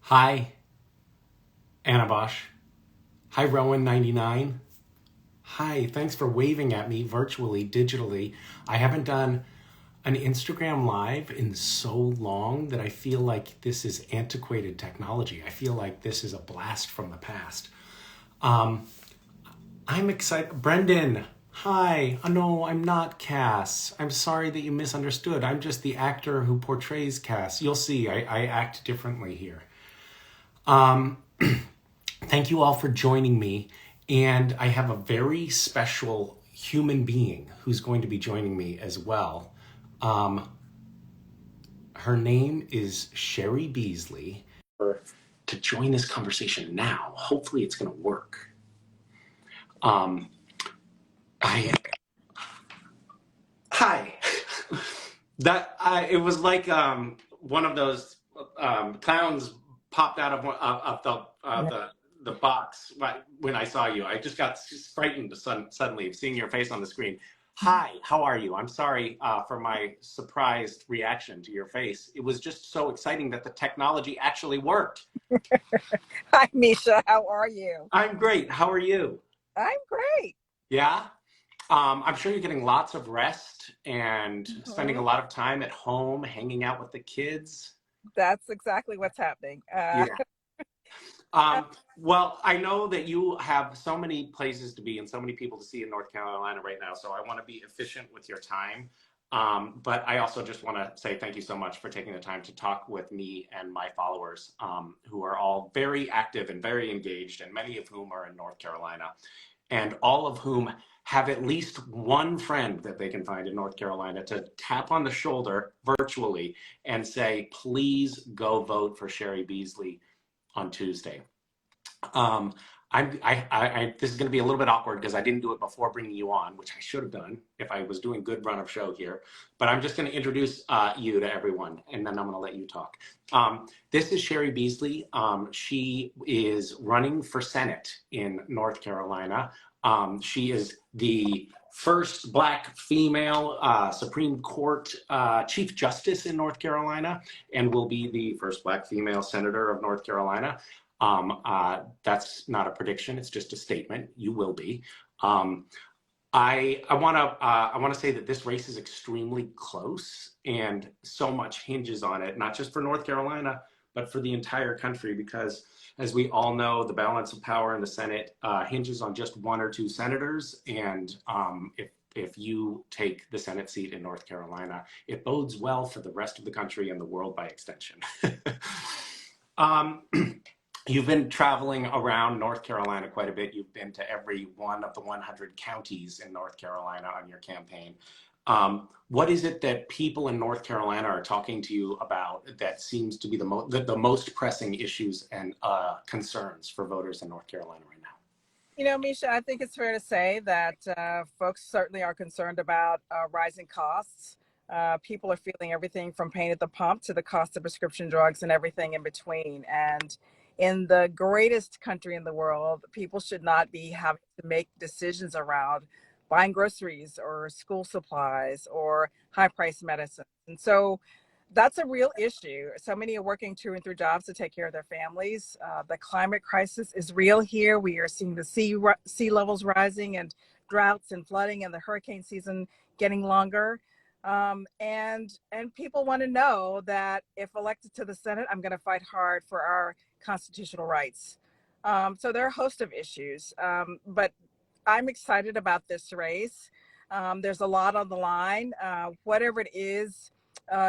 Hi, Anna Bosch. Hi, Rowan99. Hi, thanks for waving at me virtually, digitally. I haven't done an Instagram Live in so long that I feel like this is antiquated technology. I feel like this is a blast from the past. Um, I'm excited. Brendan, hi. Oh, no, I'm not Cass. I'm sorry that you misunderstood. I'm just the actor who portrays Cass. You'll see, I act differently here. Um, Thank you all for joining me. And I have a very special human being who's going to be joining me as well. Um, Her name is Cheri Beasley. To join this conversation now, hopefully it's going to work. Um, I Hi. It was like one of those clowns popped out of the box when I saw you. I just got frightened suddenly of seeing your face on the screen. Hi, how are you? I'm sorry for my surprised reaction to your face. It was just so exciting that the technology actually worked. Hi, Misha. How are you? I'm great. How are you? I'm great. Yeah? I'm sure you're getting lots of rest and spending a hmm lot of time at home, hanging out with the kids. That's exactly what's happening. Yeah. Um, well, I know that you have so many places to be and so many people to see in North Carolina right now, so I want to be efficient with your time. But I also just want to say thank you so much for taking the time to talk with me and my followers, who are all very active and very engaged, and many of whom are in North Carolina, and all of whom have at least one friend that they can find in North Carolina to tap on the shoulder virtually and say, please go vote for Cheri Beasley on Tuesday. Um, this is going to be a little bit awkward because I didn't do it before bringing you on, which I should have done if I was doing good run of show here. But I'm just going to introduce you to everyone, and then I'm going to let you talk. This is Cheri Beasley. She is running for Senate in North Carolina. She is the first Black female Supreme Court Chief Justice in North Carolina, and will be the first Black female Senator of North Carolina. That's not a prediction; it's just a statement. You will be. Um, I want to say that this race is extremely close, and so much hinges on it, not just for North Carolina, but for the entire country. Because, as we all know, the balance of power in the Senate hinges on just one or two senators, and if you take the Senate seat in North Carolina, it bodes well for the rest of the country and the world by extension. um, You've been traveling around North Carolina quite a bit. You've been to every one of the 100 counties in North Carolina on your campaign. What is it that people in North Carolina are talking to you about that seems to be the most pressing issues and concerns for voters in North Carolina right now? Misha, I think it's fair to say that folks certainly are concerned about rising costs. People are feeling everything from pain at the pump to the cost of prescription drugs and everything in between. And in the greatest country in the world, people should not be having to make decisions around buying groceries or school supplies or high price medicine. And so that's a real issue. So many are working two and three jobs to take care of their families. The climate crisis is real here. We are seeing the sea levels rising and droughts and flooding and the hurricane season getting longer. And people want to know that if elected to the Senate, I'm going to fight hard for our constitutional rights. So there are a host of issues, but I'm excited about this race. There's a lot on the line. Whatever it is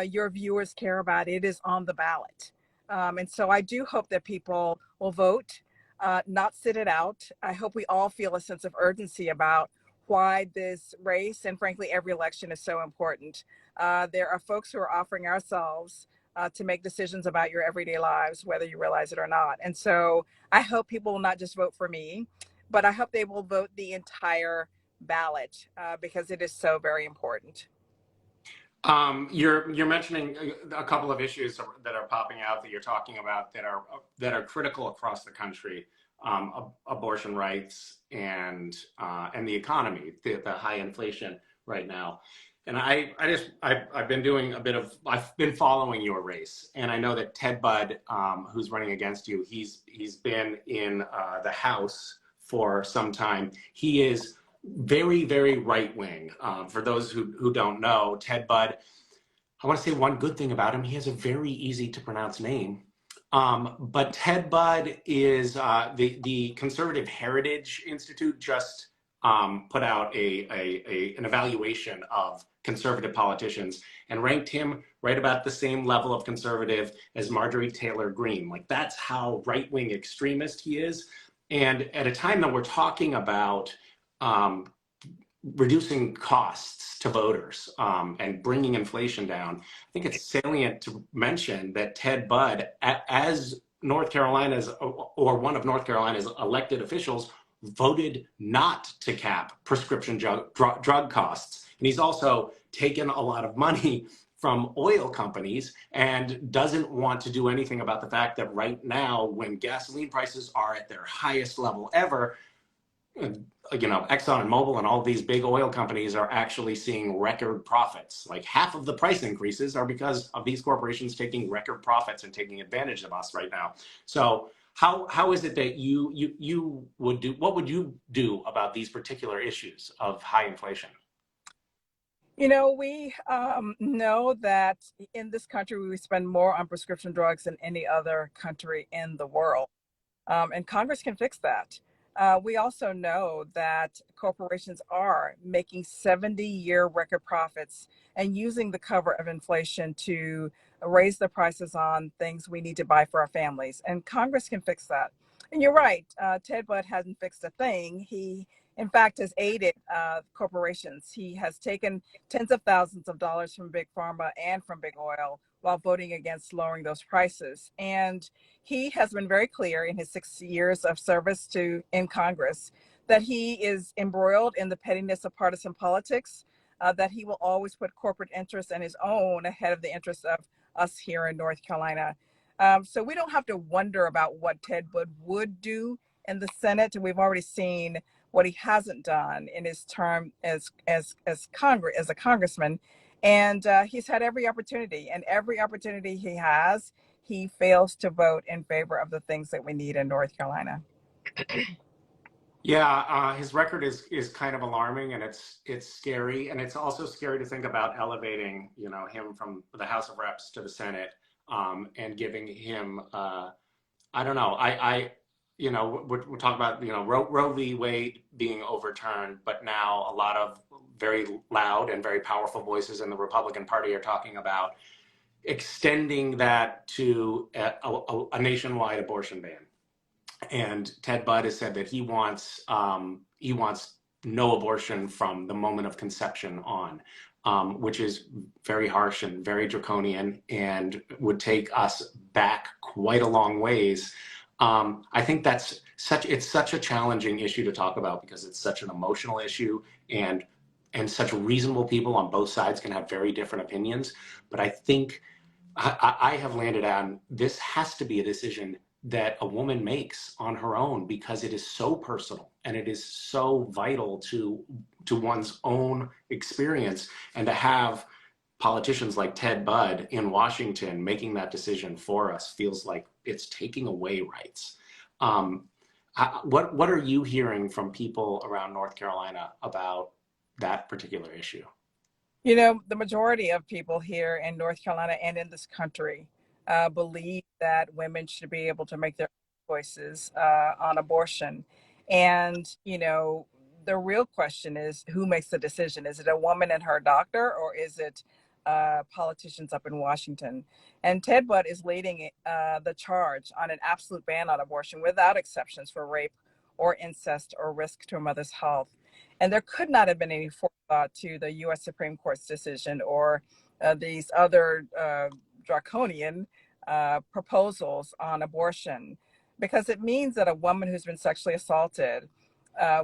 your viewers care about, it is on the ballot. And so I do hope that people will vote, not sit it out. I hope we all feel a sense of urgency about why this race and frankly every election is so important. There are folks who are offering ourselves to make decisions about your everyday lives, whether you realize it or not. And so I hope people will not just vote for me, but I hope they will vote the entire ballot because it is so very important. You're mentioning a couple of issues that are popping out that you're talking about that are critical across the country. Abortion rights and the economy, the high inflation right now. And I've been doing a bit of, I've been following your race, and I know that Ted Budd, who's running against you, he's been in the House for some time. He is very, very right wing. For those who don't know, Ted Budd, I want to say one good thing about him. He has a very easy to pronounce name. But Ted Budd is the Conservative Heritage Institute just put out an evaluation of conservative politicians and ranked him right about the same level of conservative as Marjorie Taylor Greene. Like, that's how right-wing extremist he is. And at a time that we're talking about um, reducing costs to voters and bringing inflation down, I think it's salient to mention that Ted Budd, as North Carolina's or one of North Carolina's elected officials, voted not to cap prescription drug costs. And he's also taken a lot of money from oil companies and doesn't want to do anything about the fact that right now, when gasoline prices are at their highest level ever, Exxon and Mobil and all these big oil companies are actually seeing record profits. Like, half of the price increases are because of these corporations taking record profits and taking advantage of us right now. So how is it that you would do, what would you do about these particular issues of high inflation? You know, we know that in this country, we spend more on prescription drugs than any other country in the world. And Congress can fix that. We also know that corporations are making 70-year record profits and using the cover of inflation to raise the prices on things we need to buy for our families. And Congress can fix that. And you're right, Ted Budd hasn't fixed a thing. He, in fact, has aided corporations. He has taken tens of thousands of dollars from Big Pharma and from Big Oil while voting against lowering those prices. And he has been very clear in his 6 years of service in Congress that he is embroiled in the pettiness of partisan politics, that he will always put corporate interests and his own ahead of the interests of us here in North Carolina. So we don't have to wonder about what Ted Budd would do in the Senate. We've already seen what he hasn't done in his term as a congressman. And he's had every opportunity, and every opportunity he has, he fails to vote in favor of the things that we need in North Carolina. Yeah, his record is kind of alarming, and it's scary, and it's also scary to think about elevating, him from the House of Reps to the Senate, and giving him, I don't know, we're talking about Roe v. Wade being overturned, but now a lot of very loud and very powerful voices in the Republican Party are talking about extending that to a nationwide abortion ban. And Ted Budd has said that he wants no abortion from the moment of conception on, which is very harsh and very draconian and would take us back quite a long ways. I think it's such a challenging issue to talk about because it's such an emotional issue, and such reasonable people on both sides can have very different opinions. But I think I have landed on this has to be a decision that a woman makes on her own, because it is so personal and it is so vital to one's own experience. And to have politicians like Ted Budd in Washington making that decision for us feels like it's taking away rights. What are you hearing from people around North Carolina about that particular issue? You know, the majority of people here in North Carolina and in this country believe that women should be able to make their choices on abortion. And, the real question is, who makes the decision? Is it a woman and her doctor, or is it politicians up in Washington? And Ted Budd is leading the charge on an absolute ban on abortion without exceptions for rape or incest or risk to a mother's health. And there could not have been any forethought to the U.S. Supreme Court's decision or these other draconian proposals on abortion, because it means that a woman who's been sexually assaulted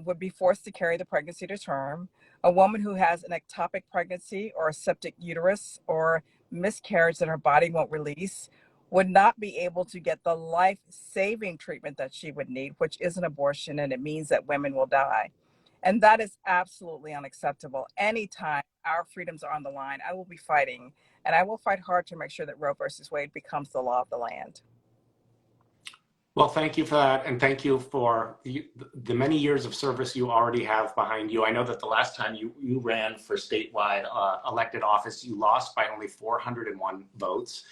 would be forced to carry the pregnancy to term. A woman who has an ectopic pregnancy or a septic uterus or miscarriage that her body won't release would not be able to get the life-saving treatment that she would need, which is an abortion, and it means that women will die. And that is absolutely unacceptable. Anytime our freedoms are on the line, I will be fighting, and I will fight hard to make sure that Roe versus Wade becomes the law of the land. Well, thank you for that, and thank you for the many years of service you already have behind you. I know that the last time you ran for statewide elected office, you lost by only 401 votes.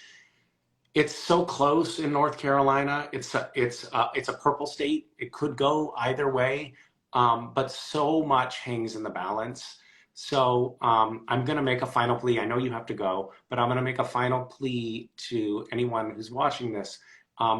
It's so close in North Carolina. It's a purple state. It could go either way, but so much hangs in the balance. So I'm going to make a final plea. I know you have to go, but I'm going to make a final plea to anyone who's watching this.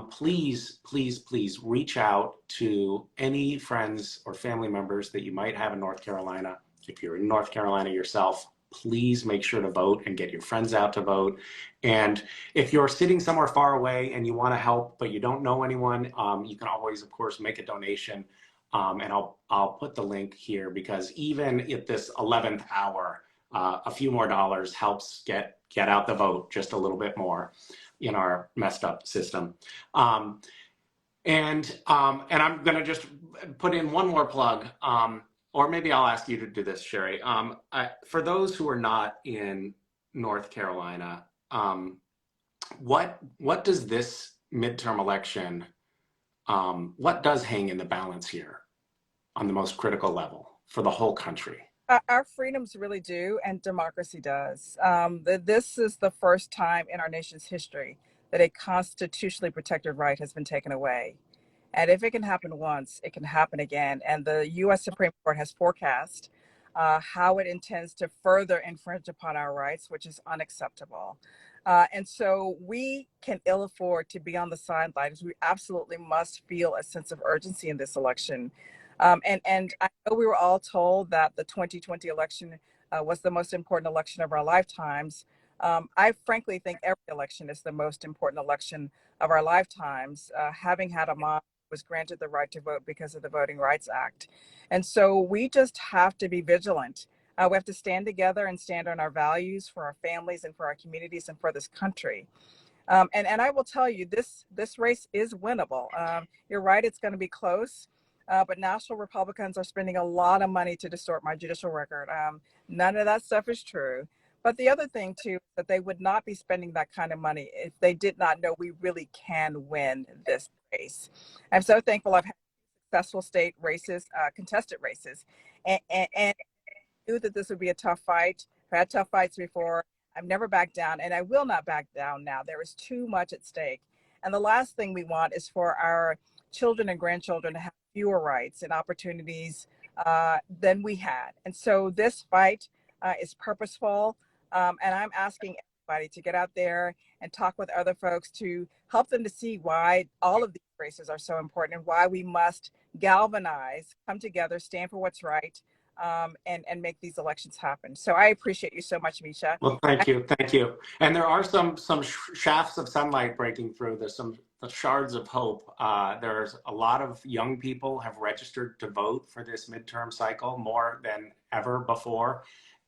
Please, please, please reach out to any friends or family members that you might have in North Carolina. If you're in North Carolina yourself, please make sure to vote and get your friends out to vote. And if you're sitting somewhere far away and you want to help, but you don't know anyone, you can always, of course, make a donation. And I'll put the link here, because even at this 11th hour, a few more dollars helps get out the vote just a little bit more in our messed up system. And I'm going to just put in one more plug, or maybe I'll ask you to do this, Cheri. For those who are not in North Carolina, what does this midterm election, what does hang in the balance here on the most critical level for the whole country? Our freedoms really do, and democracy does. This is the first time in our nation's history that a constitutionally protected right has been taken away. And if it can happen once, it can happen again. And the U.S. Supreme Court has forecast how it intends to further infringe upon our rights, which is unacceptable. And so we can ill afford to be on the sidelines. We absolutely must feel a sense of urgency in this election. And I know we were all told that the 2020 election was the most important election of our lifetimes. I frankly think every election is the most important election of our lifetimes. Having had a mom who was granted the right to vote because of the Voting Rights Act. And so we just have to be vigilant. We have to stand together and stand on our values for our families and for our communities and for this country. And I will tell you, this race is winnable. You're right, it's going to be close. But national Republicans are spending a lot of money to distort my judicial record. None of that stuff is true. But the other thing, too, that they would not be spending that kind of money if they did not know we really can win this race. I'm so thankful I've had successful state races, contested races, and I knew that this would be a tough fight. I've had tough fights before. I've never backed down, and I will not back down now. There is too much at stake. And the last thing we want is for our children and grandchildren to have fewer rights and opportunities than we had. And so this fight is purposeful. And I'm asking everybody to get out there and talk with other folks to help them to see why all of these races are so important and why we must galvanize, come together, stand for what's right, and make these elections happen. So I appreciate you so much, Misha. Well, thank you, thank you. And there are some shafts of sunlight breaking through. There's some shards of hope. There's a lot of young people have registered to vote for this midterm cycle, more than ever before.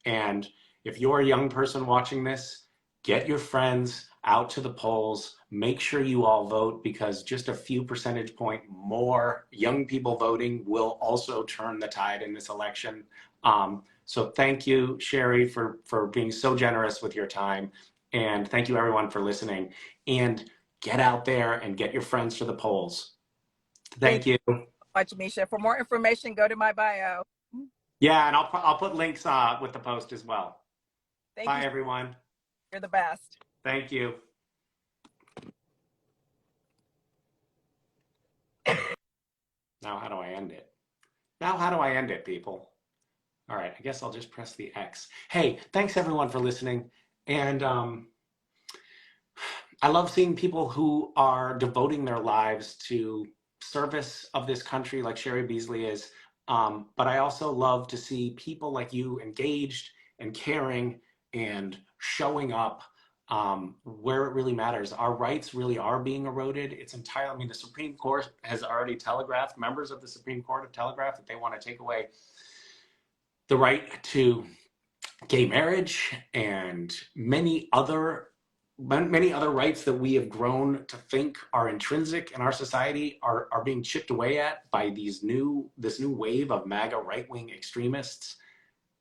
And if you're a young person watching this, get your friends out to the polls. Make sure you all vote, because just a few percentage point more young people voting will also turn the tide in this election. So thank you, Cheri, for being so generous with your time. And thank you, everyone, for listening. And get out there and get your friends to the polls. Thank you so much, Misha. For more information, go to my bio. Yeah, and I'll put links with the post as well. Bye, everyone. You're the best. Thank you. Now, how do I end it? Now, how do I end it, people? All right, I guess I'll just press the X. Hey, thanks everyone for listening. And I love seeing people who are devoting their lives to service of this country like Cheri Beasley is. But I also love to see people like you engaged and caring and showing up where it really matters. Our rights really are being eroded. It's entirely, I mean, the Supreme Court has already telegraphed, members of the Supreme Court have telegraphed that they want to take away the right to gay marriage and many other many other rights that we have grown to think are intrinsic in our society are being chipped away at by this new wave of MAGA right-wing extremists.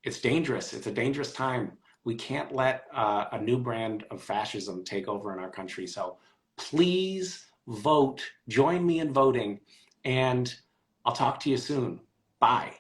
It's dangerous. It's a dangerous time. We can't let a new brand of fascism take over in our country. So please vote. Join me in voting, and I'll talk to you soon. Bye.